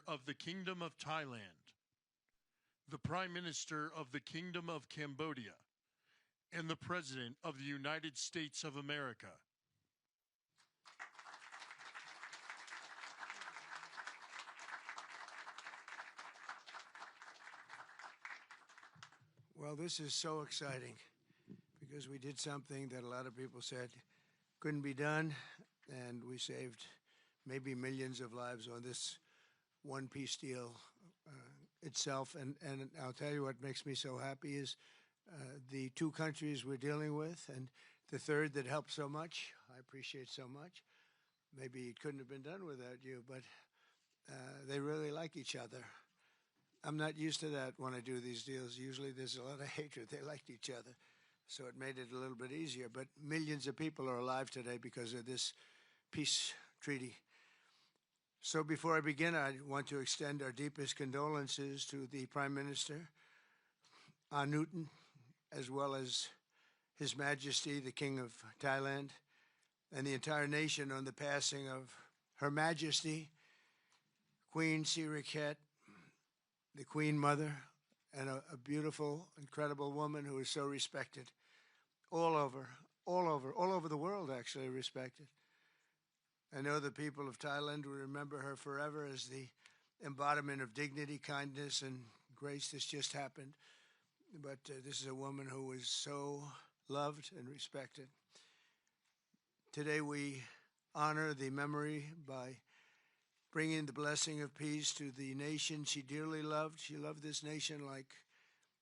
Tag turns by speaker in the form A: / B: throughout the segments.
A: of the Kingdom of Thailand, the Prime Minister of the Kingdom of Cambodia, and the President of the United States of America.
B: Well, this is so exciting because we did something that a lot of people said couldn't be done, and we saved maybe millions of lives on this one peace deal itself. And I'll tell you what makes me so happy is the two countries we're dealing with, and the third that helped so much. I appreciate so much. Maybe it couldn't have been done without you, but they really like each other. I'm not used to that when I do these deals. Usually there's a lot of hatred. They liked each other, so it made it a little bit easier. But millions of people are alive today because of this peace treaty. So before I begin, I want to extend our deepest condolences to the Prime Minister, Newton, as well as His Majesty, the King of Thailand, and the entire nation on the passing of Her Majesty, Queen Sirikhet, the Queen Mother, and a beautiful, incredible woman who is so respected all over the world, actually respected. I know the people of Thailand will remember her forever as the embodiment of dignity, kindness, and grace. This just happened. But this is a woman who was so loved and respected. Today we honor the memory by bringing the blessing of peace to the nation she dearly loved. She loved this nation like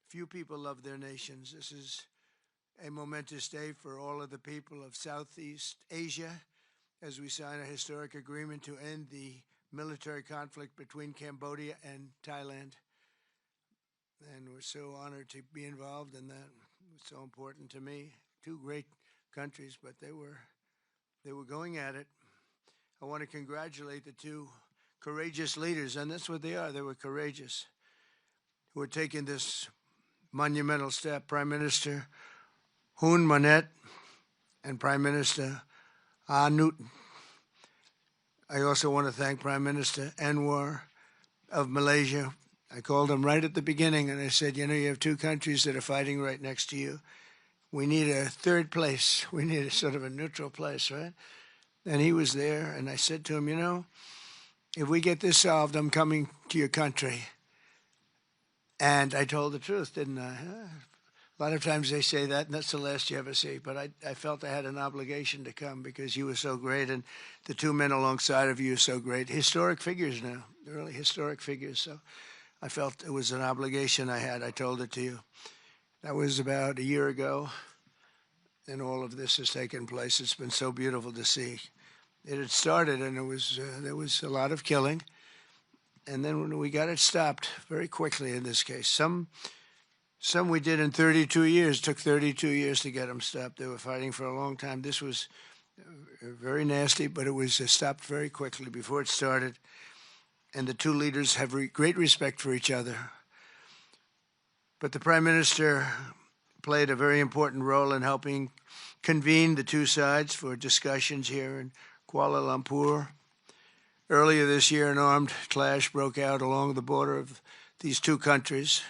B: few people love their nations. This is a momentous day for all of the people of Southeast Asia as we sign a historic agreement to end the military conflict between Cambodia and Thailand. And we're so honored to be involved in that. It's so important to me. Two great countries, but they were going at it. I want to congratulate the two courageous leaders, and that's what they are. They were courageous, who are taking this monumental step. Prime Minister Hun Manet and Prime Minister Newton. I also want to thank Prime Minister Anwar of Malaysia. I called him right at the beginning, and I said, you know, you have two countries that are fighting right next to you. We need a third place. We need a sort of a neutral place, right? And he was there, and I said to him, you know, if we get this solved, I'm coming to your country. And I told the truth, didn't I? A lot of times they say that, and that's the last you ever see. But I felt I had an obligation to come because you were so great, and the two men alongside of you are so great. Historic figures now, really historic figures. So I felt it was an obligation I had. I told it to you. That was about a year ago, and all of this has taken place. It's been so beautiful to see. It had started, and there was a lot of killing. And then when we got it stopped very quickly in this case, some we did in 32 years. It took 32 years to get them stopped. They were fighting for a long time. This was very nasty, but it was stopped very quickly before it started. And the two leaders have great respect for each other. But the Prime Minister played a very important role in helping convene the two sides for discussions here in Kuala Lumpur. Earlier this year, an armed clash broke out along the border of these two countries.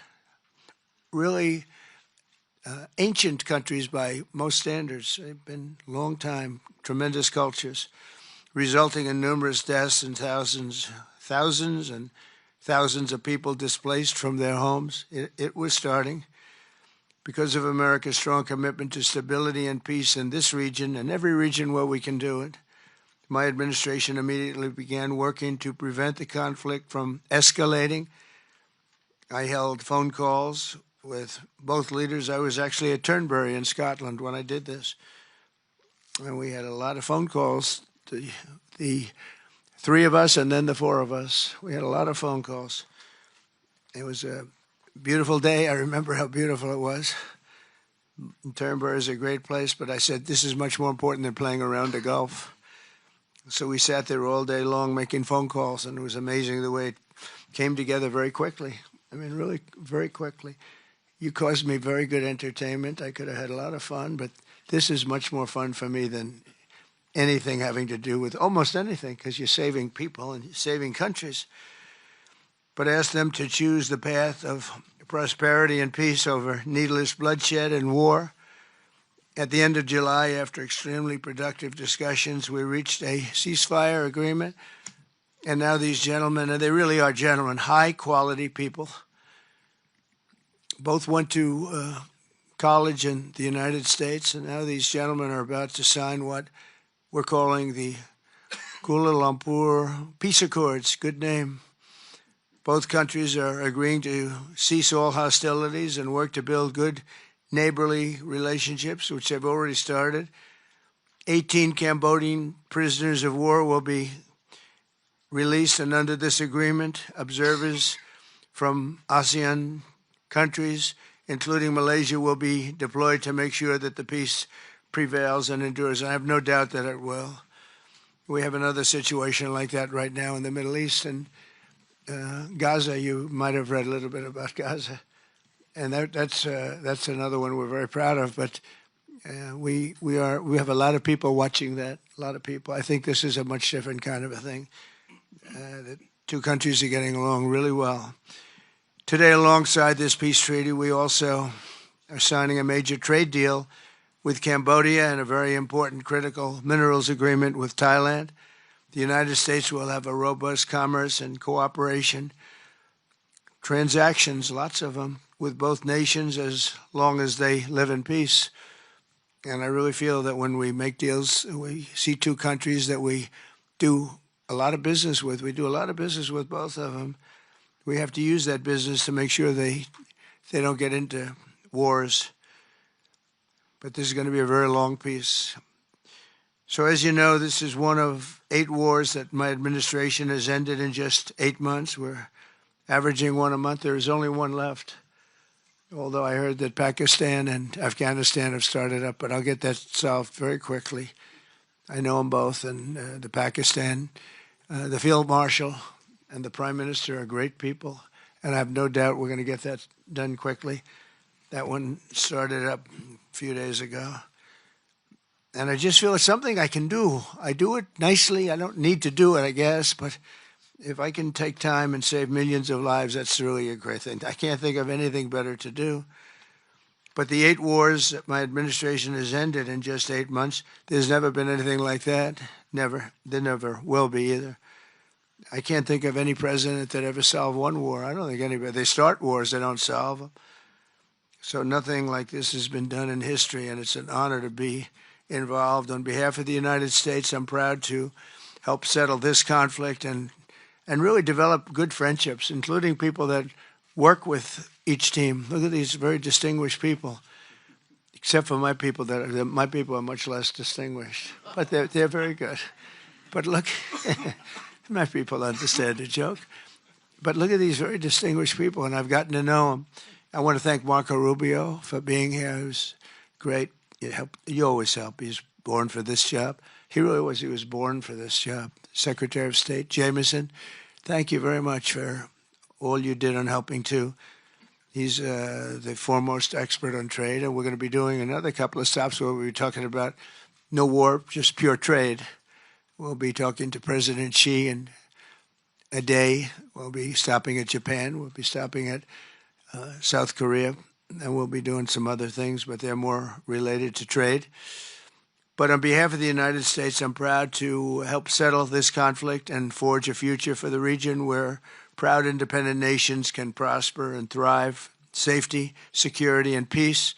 B: Really ancient countries by most standards. They've been long time, tremendous cultures, resulting in numerous deaths and thousands and thousands of people displaced from their homes. It was starting because of America's strong commitment to stability and peace in this region and every region where we can do it. My administration immediately began working to prevent the conflict from escalating. I held phone calls with both leaders. I was actually at Turnberry in Scotland when I did this. And we had a lot of phone calls, the three of us and then the four of us. We had a lot of phone calls. It was a beautiful day. I remember how beautiful it was. Turnberry is a great place, but I said, this is much more important than playing around the golf. So we sat there all day long making phone calls, and it was amazing the way it came together very quickly. I mean, really very quickly. You caused me very good entertainment. I could have had a lot of fun, but this is much more fun for me than anything having to do with almost anything, because you're saving people and you're saving countries. but ask them to choose the path of prosperity and peace over needless bloodshed and war. At the end of July, after extremely productive discussions, we reached a ceasefire agreement. And now these gentlemen, and they really are gentlemen, high-quality people, both went to college in the United States, and now these gentlemen are about to sign what we're calling the Kuala Lumpur Peace Accords. Good name. Both countries are agreeing to cease all hostilities and work to build good neighborly relationships, which have already started. 18 Cambodian prisoners of war will be released, and under this agreement, observers from ASEAN countries, including Malaysia, will be deployed to make sure that the peace prevails and endures. I have no doubt that it will. We have another situation like that right now in the Middle East, and Gaza. You might have read a little bit about Gaza, and that's another one we're very proud of. But we have a lot of people watching that. A lot of people. I think this is a much different kind of a thing. The two countries are getting along really well. Today, alongside this peace treaty, we also are signing a major trade deal with Cambodia and a very important critical minerals agreement with Thailand. The United States will have a robust commerce and cooperation transactions, lots of them, with both nations as long as they live in peace. And I really feel that when we make deals, we see two countries that we do a lot of business with. We do a lot of business with both of them. We have to use that business to make sure they don't get into wars. But this is going to be a very long peace. So as you know, this is one of 8 wars that my administration has ended in just 8 months. We're averaging one a month. There is only one left, although I heard that Pakistan and Afghanistan have started up, but I'll get that solved very quickly. I know them both, and the Pakistan, the Field Marshal and the Prime Minister are great people, and I have no doubt we're going to get that done quickly. That one started up a few days ago. And I just feel it's something I can do. I do it nicely. I don't need to do it, I guess, but if I can take time and save millions of lives, that's really a great thing. I can't think of anything better to do. But the 8 wars that my administration has ended in just 8 months, there's never been anything like that. Never. There never will be either. I can't think of any president that ever solved one war. I don't think anybody. They start wars, they don't solve them. So nothing like this has been done in history, and it's an honor to be involved. On behalf of the United States, I'm proud to help settle this conflict and really develop good friendships, including people that work with each team. Look at these very distinguished people, except for my people. My people are much less distinguished, but they're very good. But look, my people understand the joke. But look at these very distinguished people, and I've gotten to know them. I want to thank Marco Rubio for being here. He was great. You always help. He's born for this job. He really was. He was born for this job. Secretary of State Jameson, thank you very much for all you did on helping too. He's the foremost expert on trade, and we're going to be doing another couple of stops where we'll be talking about no war, just pure trade. We'll be talking to President Xi in a day. We'll be stopping at Japan. We'll be stopping at South Korea, and we'll be doing some other things, but they're more related to trade. But on behalf of the United States, I'm proud to help settle this conflict and forge a future for the region where proud independent nations can prosper and thrive, safety, security, and peace.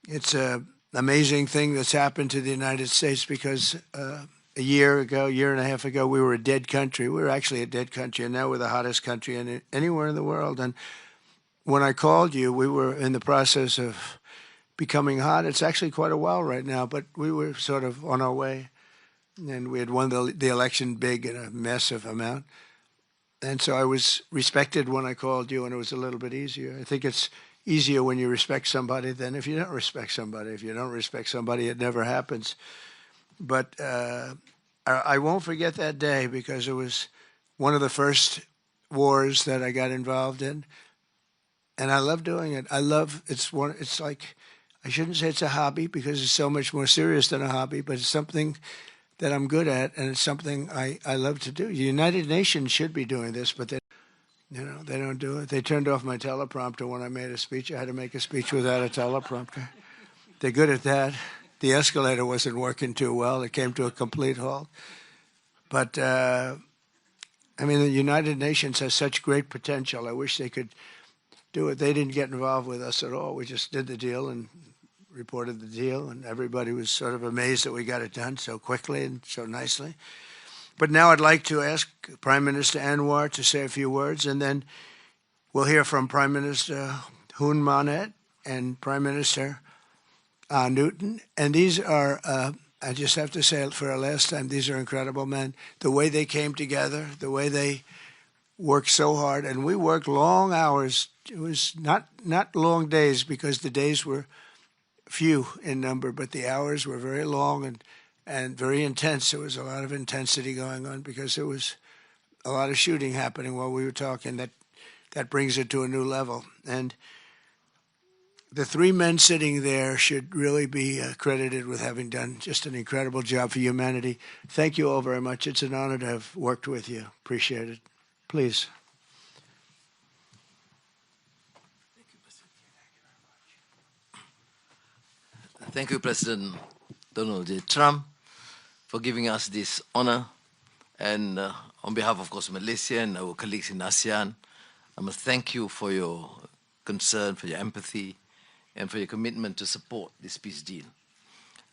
B: It's an amazing thing that's happened to the United States because a year and a half ago, we were a dead country. We were actually a dead country, and now we're the hottest country anywhere in the world. And when I called you, we were in the process of becoming hot. It's actually quite a while right now, but we were sort of on our way. And we had won the election big in a massive amount. And so I was respected when I called you, and it was a little bit easier. I think it's easier when you respect somebody than if you don't respect somebody. If you don't respect somebody, it never happens. But I won't forget that day because it was one of the first wars that I got involved in. And I love doing it. It's like, I shouldn't say it's a hobby because it's so much more serious than a hobby, but it's something that I'm good at, and it's something I love to do. The United Nations should be doing this, but You know, they don't do it. They turned off my teleprompter when I made a speech. I had to make a speech without a teleprompter. They're good at that. The escalator wasn't working too well. It came to a complete halt. But, I mean, the United Nations has such great potential. I wish they could do it. They didn't get involved with us at all. We just did the deal and reported the deal, and everybody was sort of amazed that we got it done so quickly and so nicely. But now I'd like to ask Prime Minister Anwar to say a few words, and then we'll hear from Prime Minister Hun Manet and Prime Minister Newton. And these are, I just have to say it for a last time, these are incredible men. The way they came together, the way they worked so hard, and we worked long hours. It was not long days because the days were few in number, but the hours were very long and very intense. There was a lot of intensity going on because there was a lot of shooting happening while we were talking. That brings it to a new level. And the three men sitting there should really be credited with having done just an incredible job for humanity. Thank you all very much. It's an honor to have worked with you. Appreciate it. Please.
C: Thank you, President Donald J. Trump, for giving us this honor. And on behalf, of course, Malaysia and our colleagues in ASEAN, I must thank you for your concern, for your empathy, and for your commitment to support this peace deal.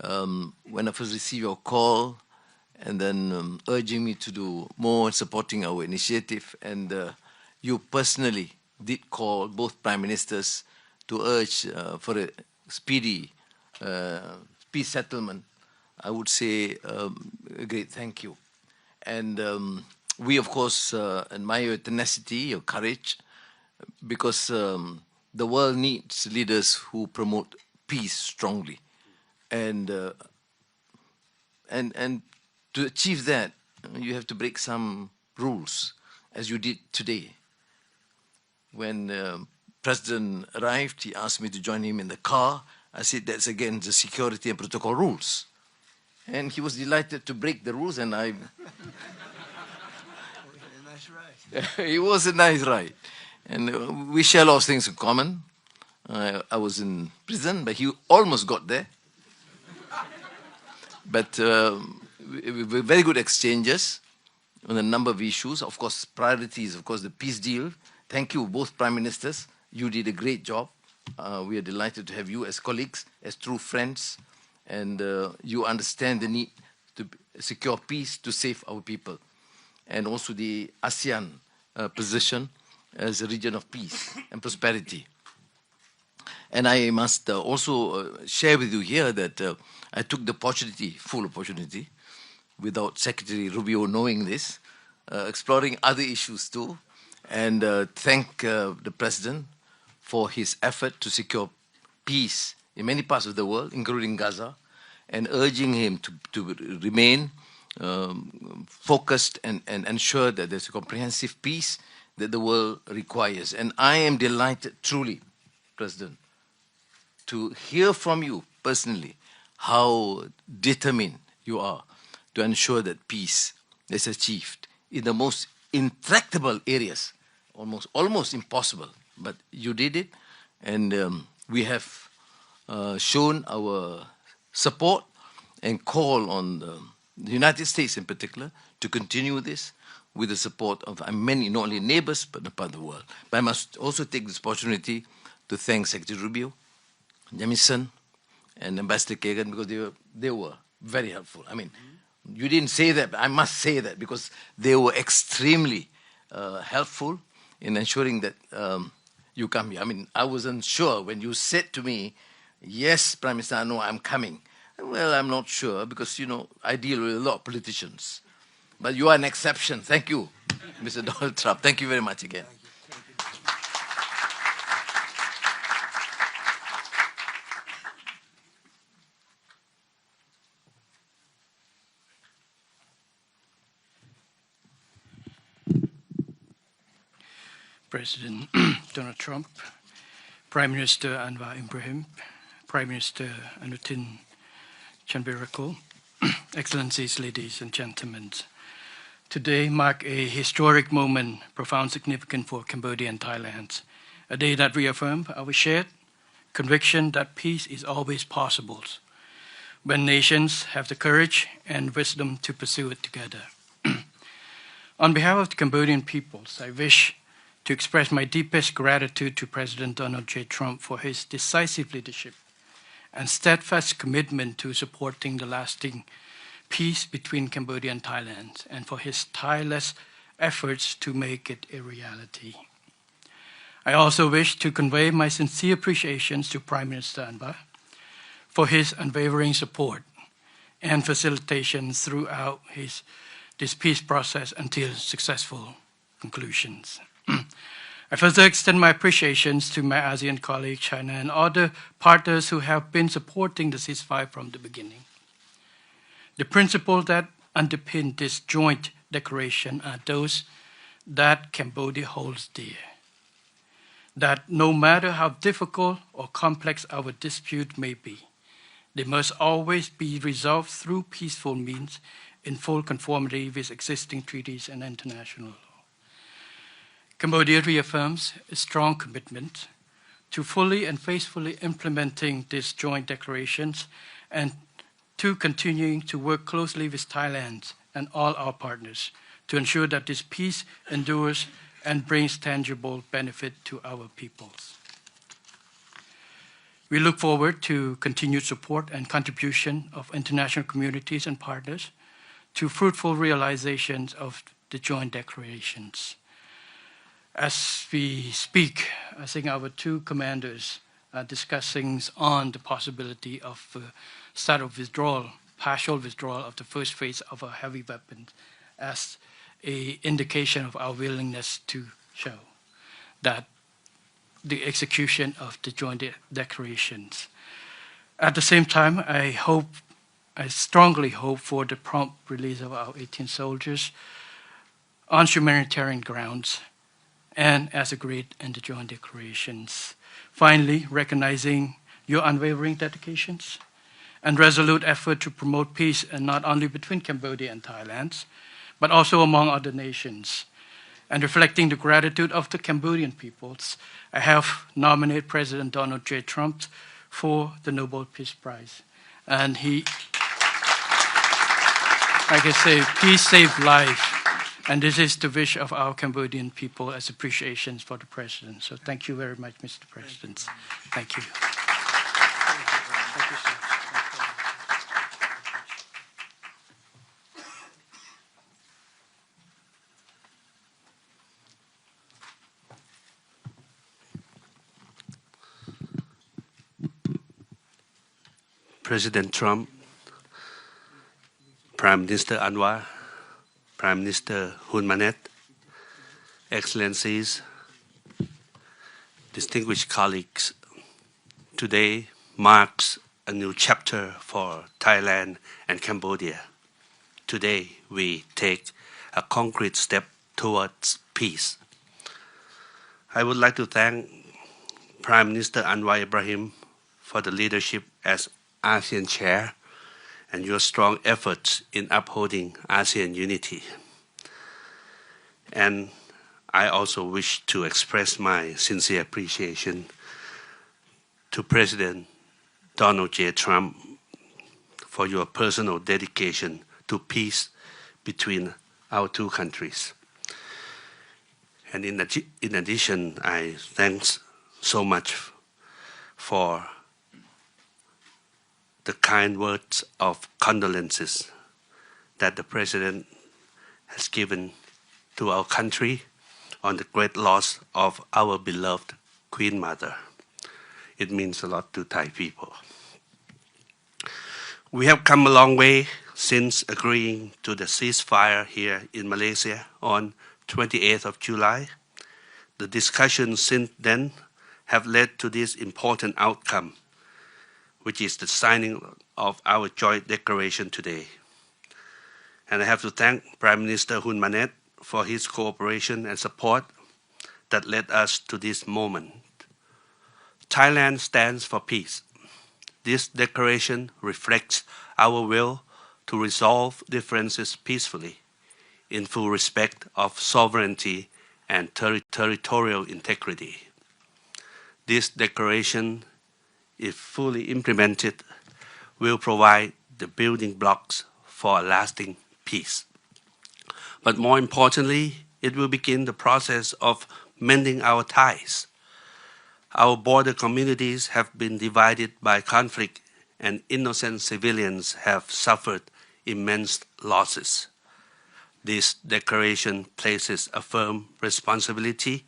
C: When I first received your call and then urging me to do more in supporting our initiative, and you personally did call both prime ministers to urge for a speedy peace settlement, I would say a great thank you. And we, of course, admire your tenacity, your courage, because the world needs leaders who promote peace strongly. And to achieve that, you have to break some rules, as you did today. When President arrived, he asked me to join him in the car. I said, that's against the security and protocol rules. And he was delighted to break the rules, and I...
B: Nice ride.
C: It was a nice ride. And we share a lot of things in common. I was in prison, but he almost got there. But very good exchanges on a number of issues. Of course, priorities, of course, the peace deal. Thank you, both prime ministers. You did a great job. We are delighted to have you as colleagues, as true friends, and you understand the need to secure peace to save our people, and also the ASEAN position as a region of peace and prosperity. And I must also share with you here that I took the opportunity, full opportunity, without Secretary Rubio knowing this, exploring other issues too, and thank the President for his effort to secure peace in many parts of the world, including Gaza, and urging him to remain focused and ensure that there's a comprehensive peace that the world requires. And I am delighted, truly, President, to hear from you personally how determined you are to ensure that peace is achieved in the most intractable areas, almost impossible. But you did it, and we have shown our support and call on the United States in particular to continue this with the support of many, not only neighbors, but the part of the world. But I must also take this opportunity to thank Secretary Rubio, Jamieson, and Ambassador Kagan, because they were very helpful. I mean, you didn't say that, but I must say that, because they were extremely helpful in ensuring that you come here. I mean, I wasn't sure when you said to me, yes, Prime Minister, no, I'm coming. Well, I'm not sure, because, you know, I deal with a lot of politicians. But you are an exception. Thank you, Mr. Donald Trump. Thank you very much again.
D: President Donald Trump, Prime Minister Anwar Ibrahim, Prime Minister Anutin Chanvirakul, Excellencies, ladies and gentlemen, Today marks a historic moment, profound significance for Cambodia and Thailand, a day that reaffirms our shared conviction that peace is always possible when nations have the courage and wisdom to pursue it together. On behalf of the Cambodian peoples, I wish to express my deepest gratitude to President Donald J. Trump for his decisive leadership and steadfast commitment to supporting the lasting peace between Cambodia and Thailand, and for his tireless efforts to make it a reality. I also wish to convey my sincere appreciations to Prime Minister Anwar for his unwavering support and facilitation throughout this peace process until successful conclusions. I further extend my appreciations to my ASEAN colleagues, China, and other partners who have been supporting the ceasefire from the beginning. The principles that underpin this joint declaration are those that Cambodia holds dear. That no matter how difficult or complex our dispute may be, they must always be resolved through peaceful means in full conformity with existing treaties and international law. Cambodia reaffirms a strong commitment to fully and faithfully implementing these joint declarations and to continuing to work closely with Thailand and all our partners to ensure that this peace endures and brings tangible benefit to our peoples. We look forward to continued support and contribution of international communities and partners to fruitful realizations of the joint declarations. As we speak, I think our two commanders are discussing on the possibility of start of withdrawal, partial withdrawal of the first phase of our heavy weapons as an indication of our willingness to show that the execution of the joint declarations. At the same time, I strongly hope for the prompt release of our 18 soldiers on humanitarian grounds and as agreed in the joint declarations. Finally, recognizing your unwavering dedications and resolute effort to promote peace, and not only between Cambodia and Thailand, but also among other nations, and reflecting the gratitude of the Cambodian peoples, I have nominated President Donald J. Trump for the Nobel Peace Prize. And he, like I say, peace saves life. And this is the wish of our Cambodian people as appreciations for the President. So thank you very much, Mr. President. Thank you.
B: Thank you, sir.
E: President Trump, Prime Minister Anwar, Prime Minister Hun Manet, Excellencies, distinguished colleagues, today marks a new chapter for Thailand and Cambodia. Today we take a concrete step towards peace. I would like to thank Prime Minister Anwar Ibrahim for the leadership as ASEAN Chair and your strong efforts in upholding ASEAN unity. And I also wish to express my sincere appreciation to President Donald J. Trump for your personal dedication to peace between our two countries. And in addition, I thanks so much for the kind words of condolences that the President has given to our country on the great loss of our beloved Queen Mother. It means a lot to Thai people. We have come a long way since agreeing to the ceasefire here in Malaysia on 28th of July. The discussions since then have led to this important outcome, which is the signing of our joint declaration today. And I have to thank Prime Minister Hun Manet for his cooperation and support that led us to this moment. Thailand stands for peace. This declaration reflects our will to resolve differences peacefully, in full respect of sovereignty and territorial integrity. This declaration, if fully implemented, will provide the building blocks for a lasting peace. But more importantly, it will begin the process of mending our ties. Our border communities have been divided by conflict, and innocent civilians have suffered immense losses. This declaration places a firm responsibility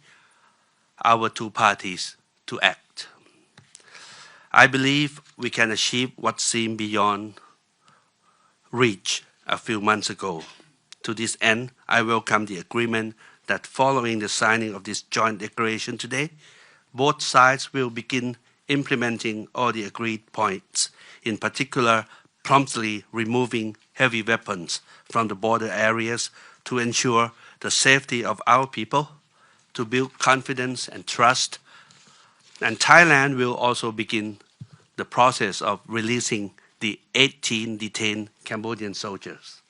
E: our two parties to act. I believe we can achieve what seemed beyond reach a few months ago. To this end, I welcome the agreement that following the signing of this joint declaration today, both sides will begin implementing all the agreed points, in particular, promptly removing heavy weapons from the border areas to ensure the safety of our people, to build confidence and trust. And Thailand will also begin the process of releasing the 18 detained Cambodian soldiers.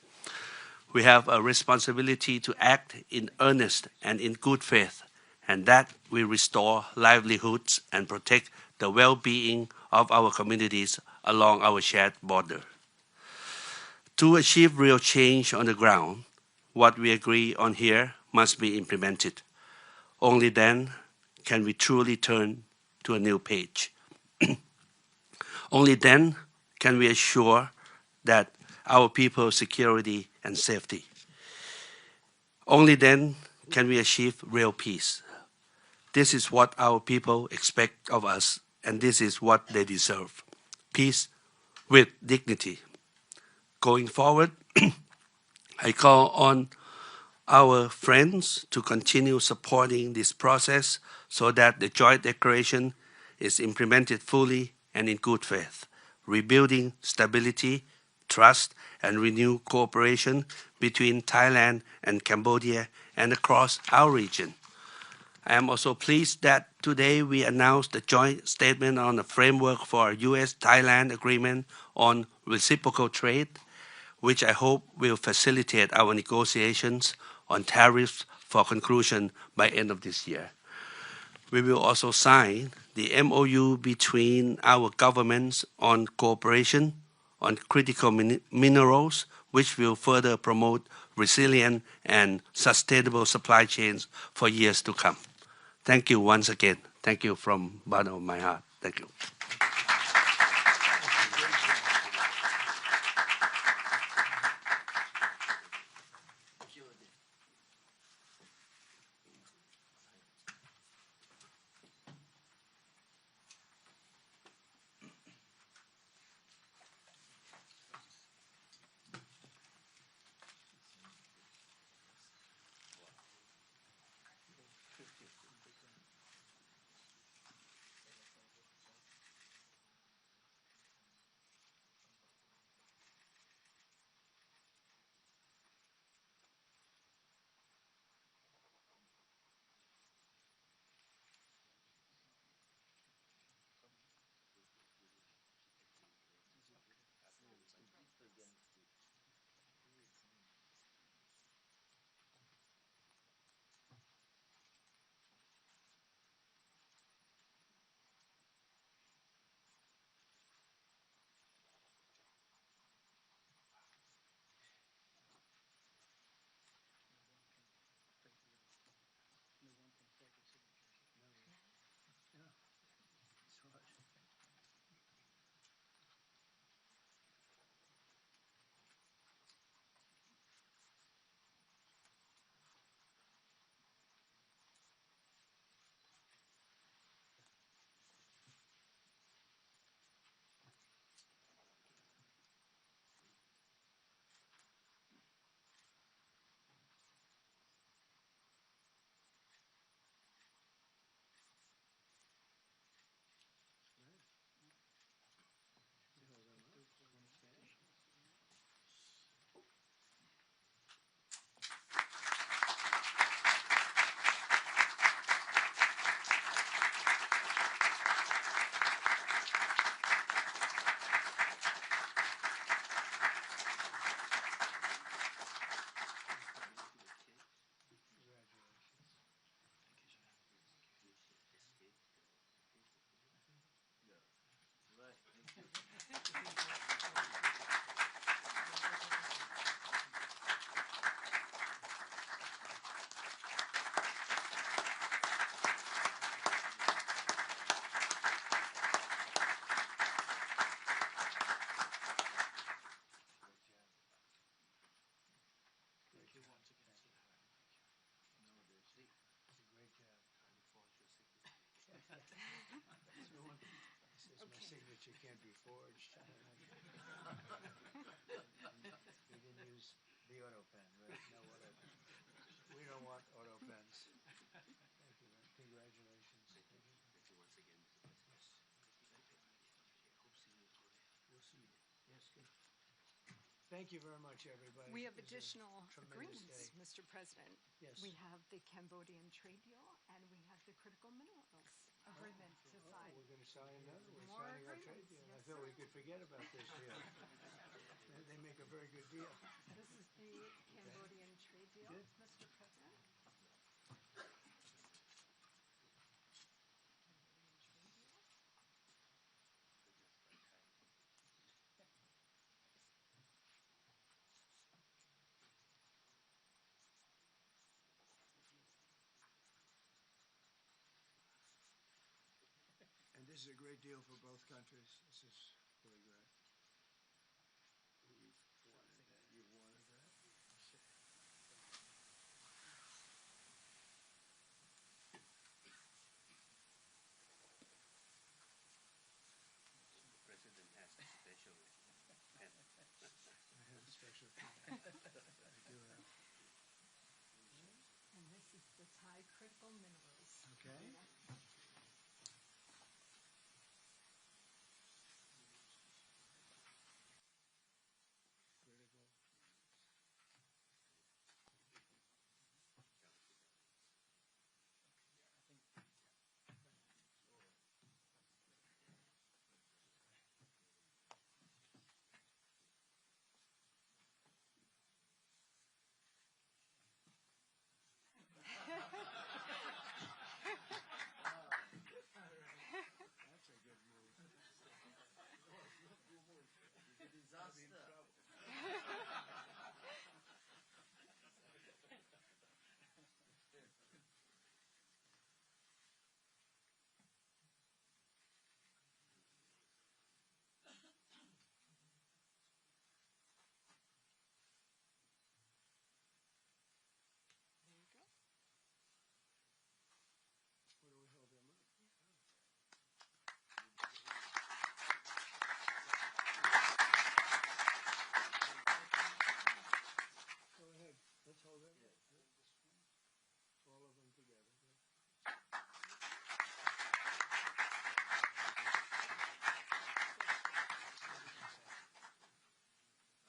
E: We have a responsibility to act in earnest and in good faith, and that will restore livelihoods and protect the well-being of our communities along our shared border. To achieve real change on the ground, what we agree on here must be implemented. Only then can we truly turn to a new page. Only then can we assure that our people's security and safety. Only then can we achieve real peace. This is what our people expect of us, and this is what they deserve. Peace with dignity. Going forward, I call on our friends to continue supporting this process so that the joint declaration is implemented fully and in good faith, rebuilding stability, trust, and renewed cooperation between Thailand and Cambodia and across our region. I am also pleased that today we announced the joint statement on the framework for a U.S.-Thailand agreement on reciprocal trade, which I hope will facilitate our negotiations on tariffs for conclusion by end of this year. We will also sign the MOU between our governments on cooperation on critical minerals, which will further promote resilient and sustainable supply chains for years to come. Thank you once again. Thank you from the bottom of my heart. Thank you.
B: signature can't be forged. We can use the auto pen, right? No auto pen. We don't want auto pens. Thank you, man. Congratulations. Thank you once again. We'll see you. Yes, good. Thank you very much, everybody.
F: We have
B: It was a
F: additional
B: tremendous
F: agreements,
B: day.
F: Mr. President.
B: Yes.
F: We have the Cambodian trade deal and we have the critical minerals agreement to sign.
B: We're going to sign another. We're
F: More
B: signing our trade
F: agreements,
B: deal. I
F: yes,
B: thought we
F: sir.
B: could forget about this deal. They make a very good deal.
F: This is the Cambodian trade deal,
B: Good.
F: Mr. President.
B: And this is a great deal for both countries. This is really great. You've wanted that. You've wanted that.
E: The President has a special pen.
B: I have a special pen. I do have.
F: And this is the Thai critical minerals.
B: Okay. Critical. That's a good move.
F: There you go.
B: Where do we hold them up? Go ahead. Let's hold it. All of them together.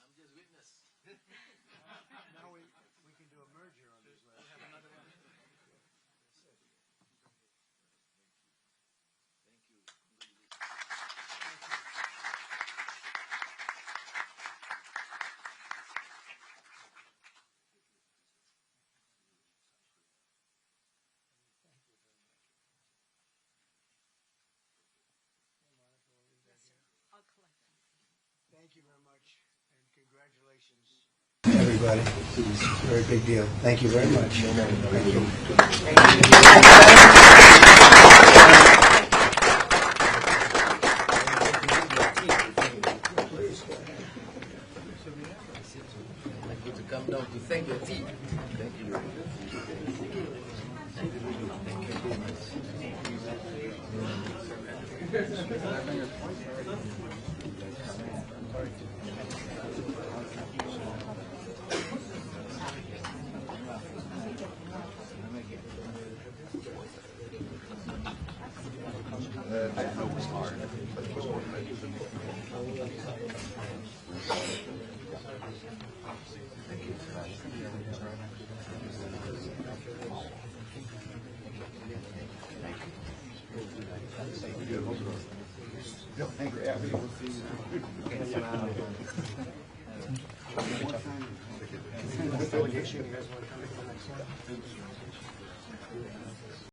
C: I'm just witness.
B: Now we can do a merger on this last. We have another one.
C: Thank you.
B: Thank you very much. Hey, Monica, we'll leave that here.
F: I'll collect them.
B: Thank you very much, and congratulations. Everybody, it's a very big deal. Thank you very much. Thank you.
C: Good to come down to thank your team. Thank you.